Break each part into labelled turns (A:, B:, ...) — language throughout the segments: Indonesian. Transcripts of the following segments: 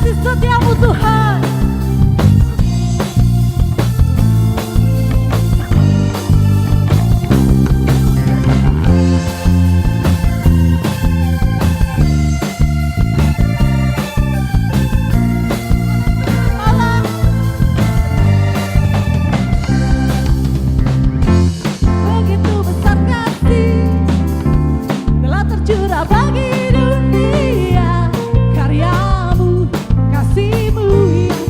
A: kasih setiamu Tuhan. Begitu besar kasih telah tercurah bagi dunia, karyamu, kasihmu yang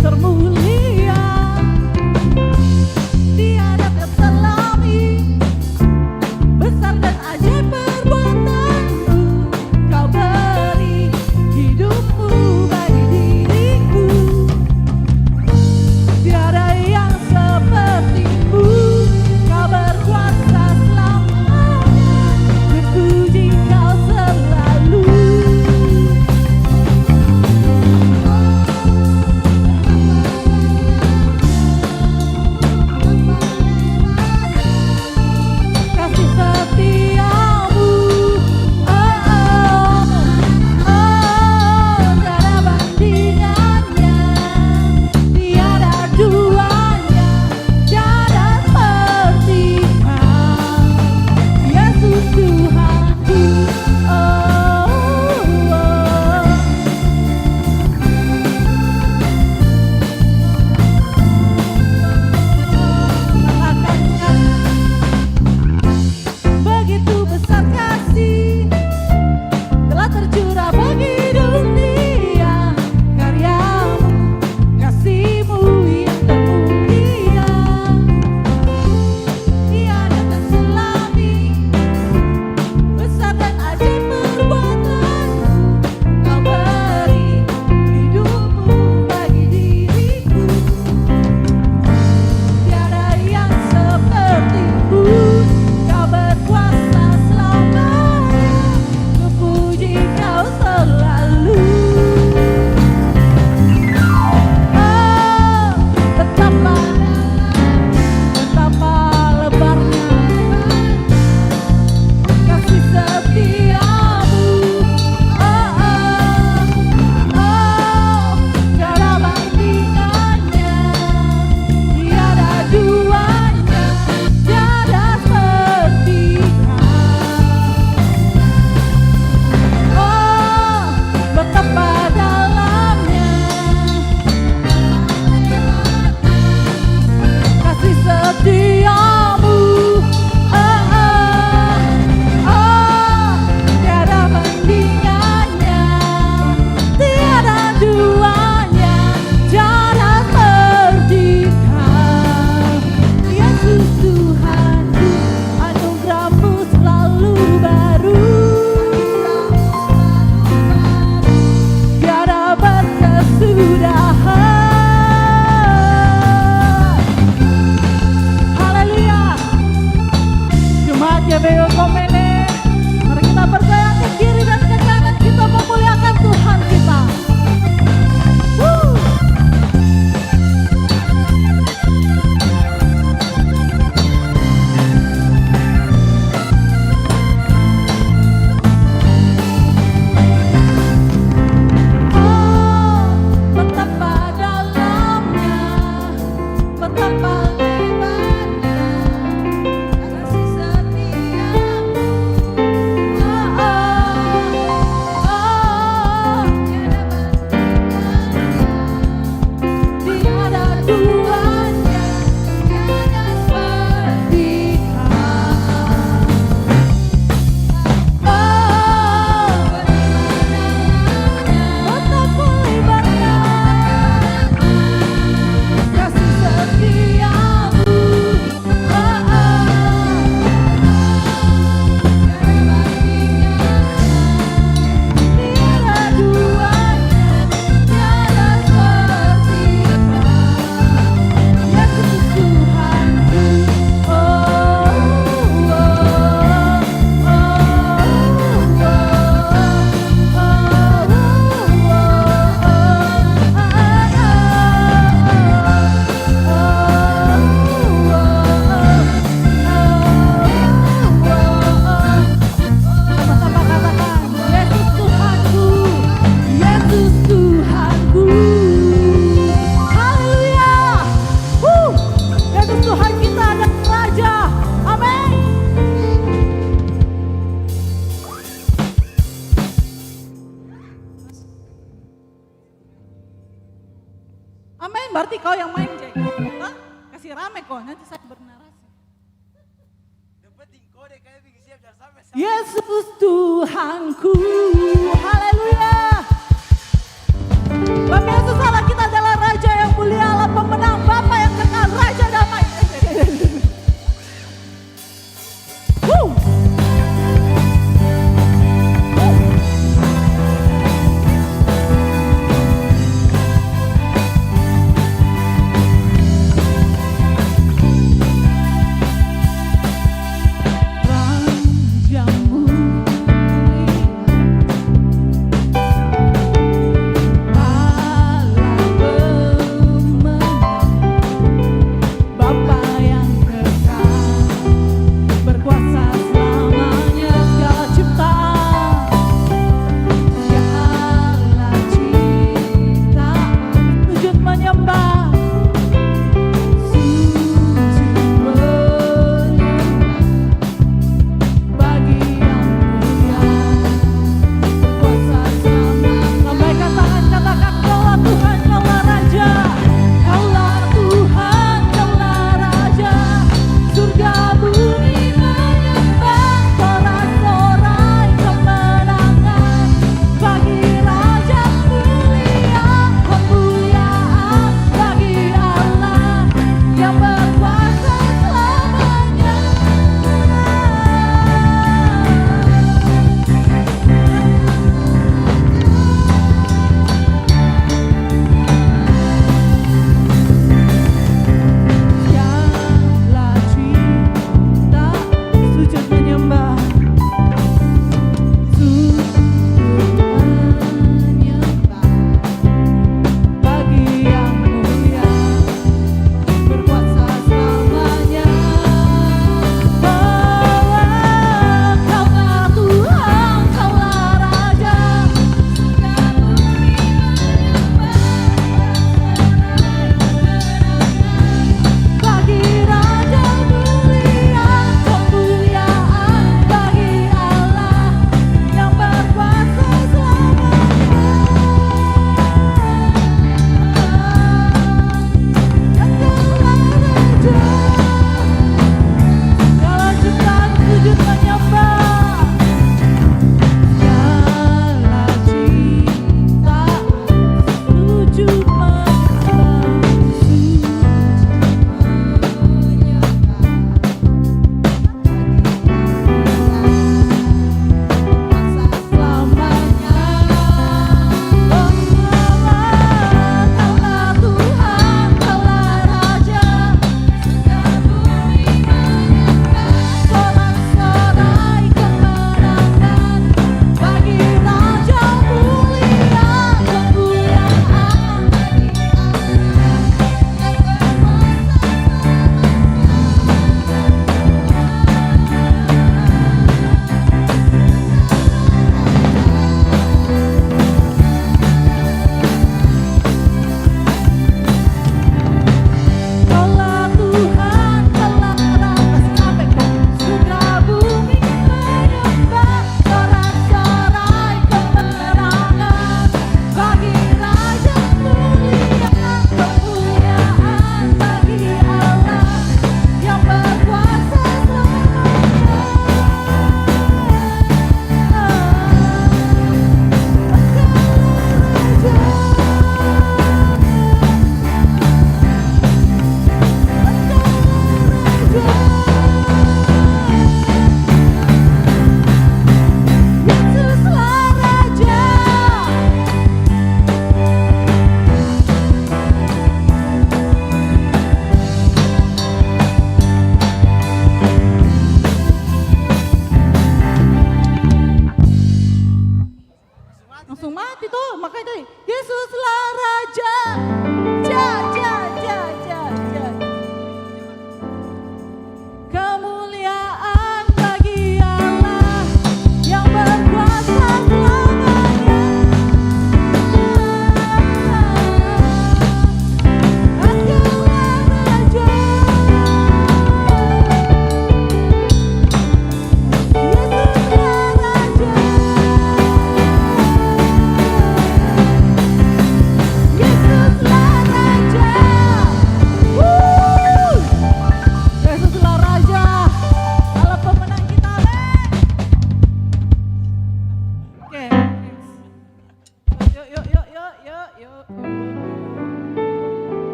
A: Amin, berarti kau yang main, Jack. Hah? Kasih rame kok, nanti saya bernarasi. Yesus Tuhanku, haleluya. Bapak Yesus Allah kita adalah Raja yang mulia, Allah pemenang, Bapa yang kekal, Raja damai.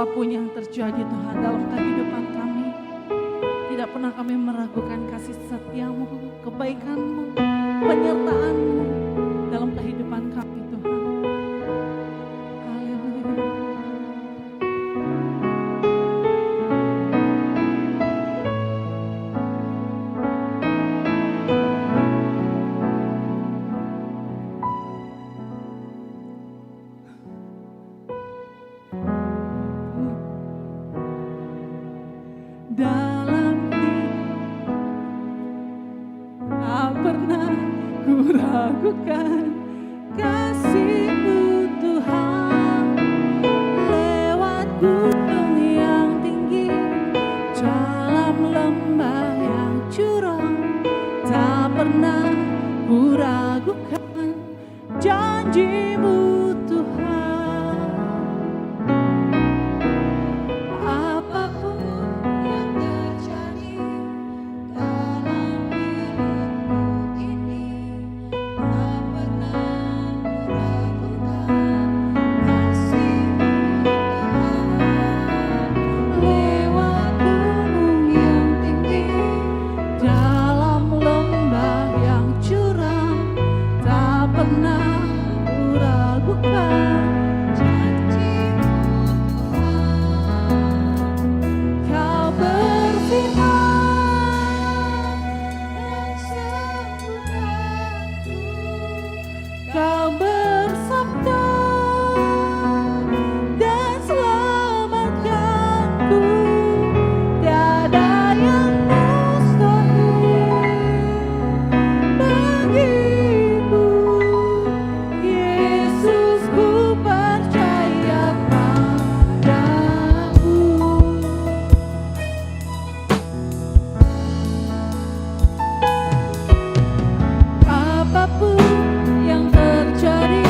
A: apapun yang terjadi Tuhan dalam kehidupan kami, tidak pernah kami meragukan kasih setia-Mu, kebaikan-Mu, penyertaan-Mu dalam kehidupan kami Tuhan. Haleluya. Dalam hidup tak pernah ku ragukan kasih-Mu Tuhan. Lewat gunung yang tinggi, dalam lembah yang curam, tak pernah ku ragukan janji-Mu Tuhan. Apapun yang terjadi dalam hidupku ini, tak pernah ku ragukan kasih-Mu Tuhan. Lewat gunung yang tinggi, dalam lembah yang curam, tak pernah ku ragukan janji-Mu Tuhan. Kau berfirman dan sembuhkanku, Kau bersabda dan selamatkanku. Tiada yang mustahil bagimu, Yesus, ku percaya padamu. Apapun yang terjadi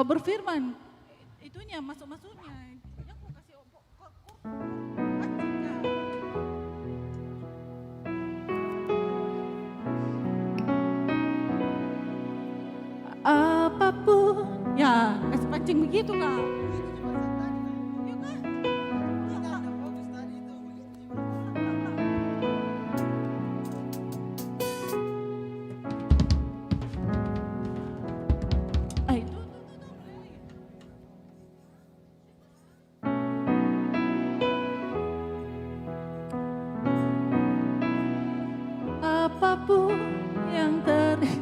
A: Engkau berfirman, itunya masuk-masuknya. Yang aku kasih pancing kah? Apapun, ya kasih pancing begitu kak. Iya kak? Itu. Apapun yang terjadi.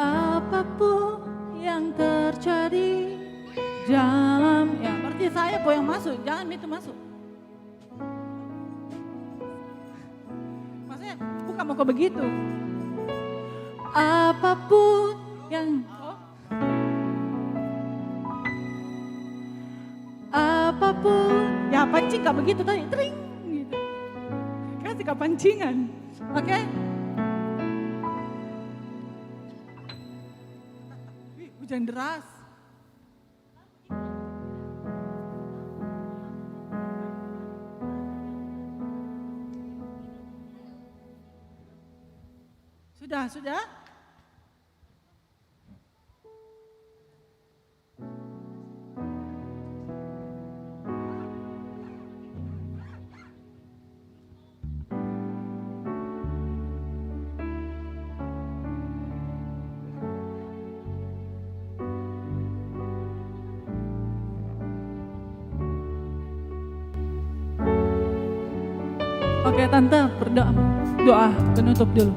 A: Apapun yang terjadi dalam, ya berarti saya po yang masuk, jangan itu masuk. Maksudnya bukan mau ke begitu. Apapun yang apapun, ya pancing kak begitu tadi, tring gitu. Kasih kak pancingan, oke? Hujan deras. Sudah. Oke tante berdoa, doa penutup dulu.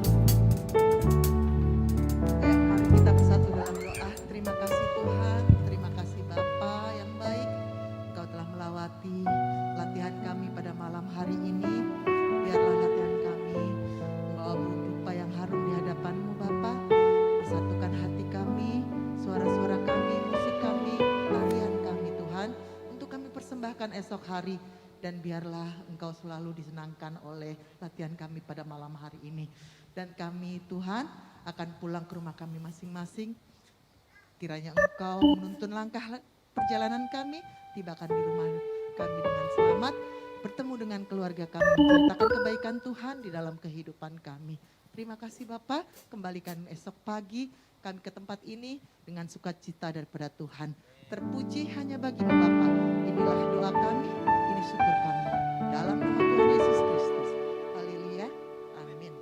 B: Mari kita bersatu dalam doa. Terima kasih Tuhan, terima kasih Bapa yang baik. Engkau telah melawati latihan kami pada malam hari ini. Biarlah latihan kami membawa rupa yang harum di hadapan-Mu Bapa. Bersatukan hati kami, suara-suara kami, musik kami, tarian kami Tuhan. Untuk kami persembahkan esok hari. Dan biarlah Engkau selalu disenangkan oleh latihan kami pada malam hari ini. Dan kami Tuhan akan pulang ke rumah kami masing-masing. Kiranya Engkau menuntun langkah perjalanan kami, tibakan di rumah kami dengan selamat, bertemu dengan keluarga kami, menceritakan kebaikan Tuhan di dalam kehidupan kami. Terima kasih Bapak, kembalikan esok pagi kami ke tempat ini dengan sukacita daripada Tuhan. Terpuji hanya bagi-Mu Bapa. Inilah doa kami, ini syukur kami. Dalam nama Tuhan Yesus Kristus. Haleluya. Amin.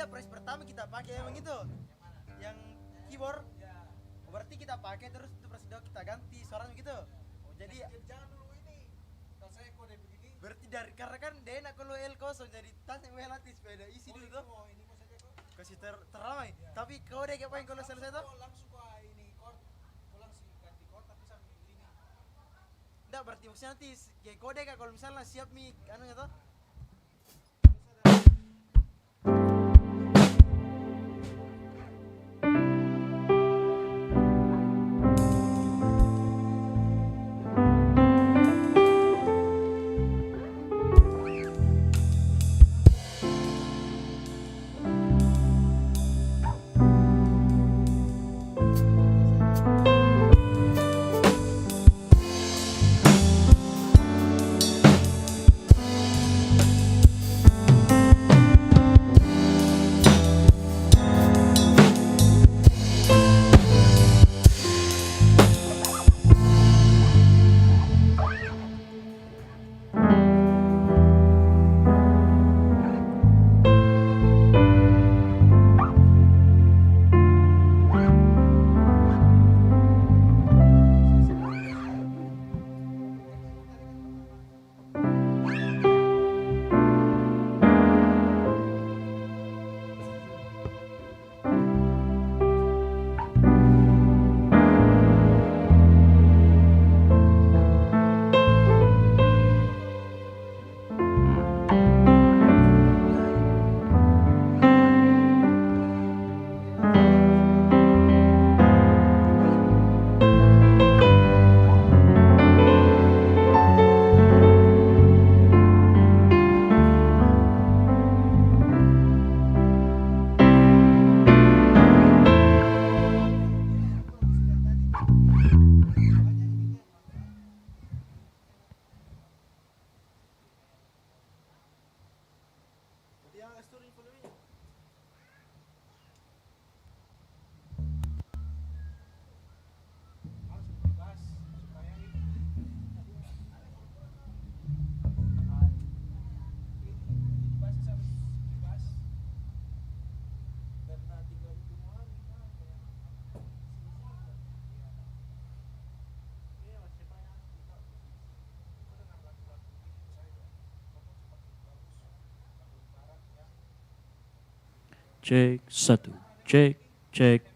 C: tidak press pertama kita pakai emang itu yang keyboard. Berarti kita pakai terus itu press kedua kita ganti suaranya gitu. Jadi
D: Jangan dulu ini. Kalau saya kode begini.
C: berarti dari karena kan dia enak kalau L kosong jadi tas yang latih sepeda isi dulu tuh.
D: Ini mau saja kok.
C: Kasih teramai. Tapi kau deh ngapain kalau selesai tuh?
D: Langsung kok ini chord. Kau langsung ganti chord tapi sambil ini.
C: Enggak berarti maksudnya nanti kayak kode kak kalau misalnya siap mic anu gitu.
E: Cek satu, cek, cek.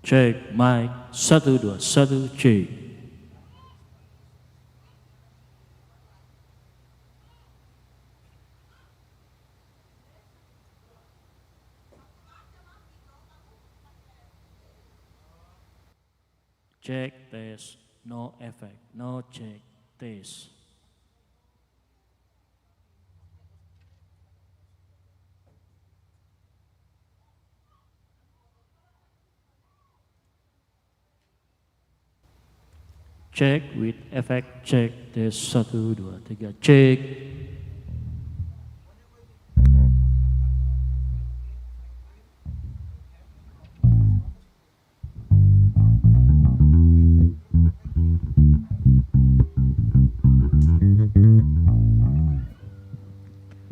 E: Cek mic 1 2 1 cek. Cek tes, no effect, no cek tes. Cek with effect, cek tes 1 2 3 cek.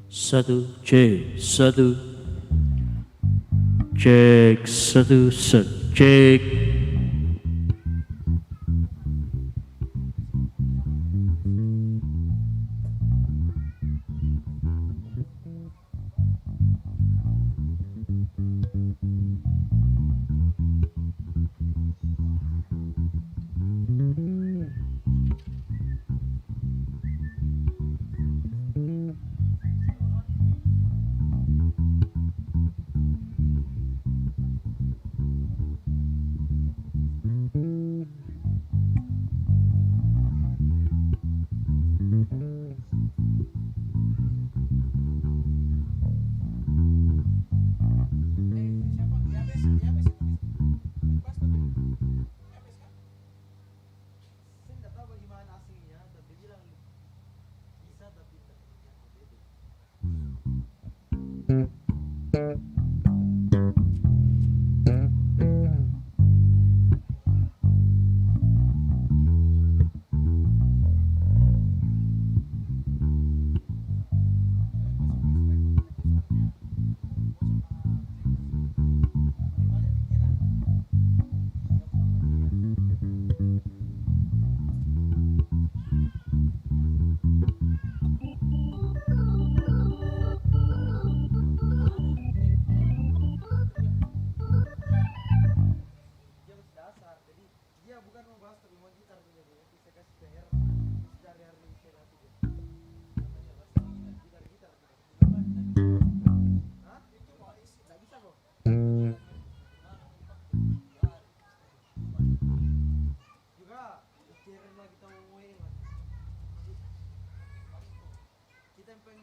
E: Satu cek satu cek satu set cek.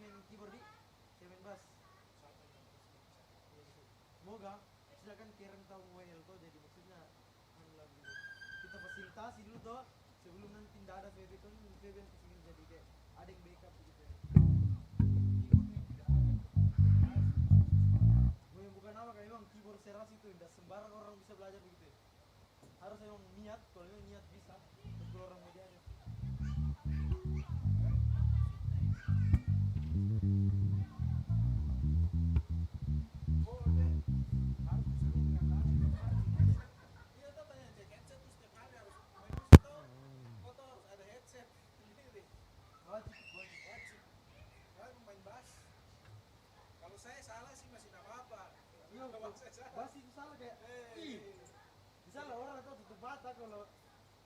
C: yang main keyboard di, saya main bass. Semoga silakan kirim tahu WL tuh, jadi maksudnya anu lah gitu. Kita fasilitasi dulu tuh sebelum nanti tidak ada VB tuh, VB yang kesini jadi kayak ada yang backup gitu ya. Mau yang bukan apa kayak emang keyboard seras itu tidak sembarang orang bisa belajar begitu ya. Harus emang niat, kalau emang niat bisa, terus kalau orang mau jadi.
D: Iya tuh tanya cek headset tuh setiap hari harus main musik tuh. Foto harus ada headset sendiri. Wajib. Kan main bass. Kalau saya salah sih masih tak apa-apa.
C: Iya,
D: Kalau saya salah.
C: bass itu salah kayak, ih, misalnya orang itu tutup mata, kalau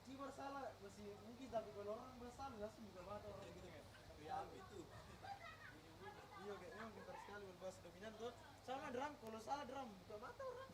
C: keyboard salah masih mungkin, tapi kalau orang bass salah langsung buka mata orang gitu kan.
D: Ya itu.
C: Iya kayak emang pintar sekali kalau bass dominan tuh. Sama drum, kalau salah drum buka mata orang.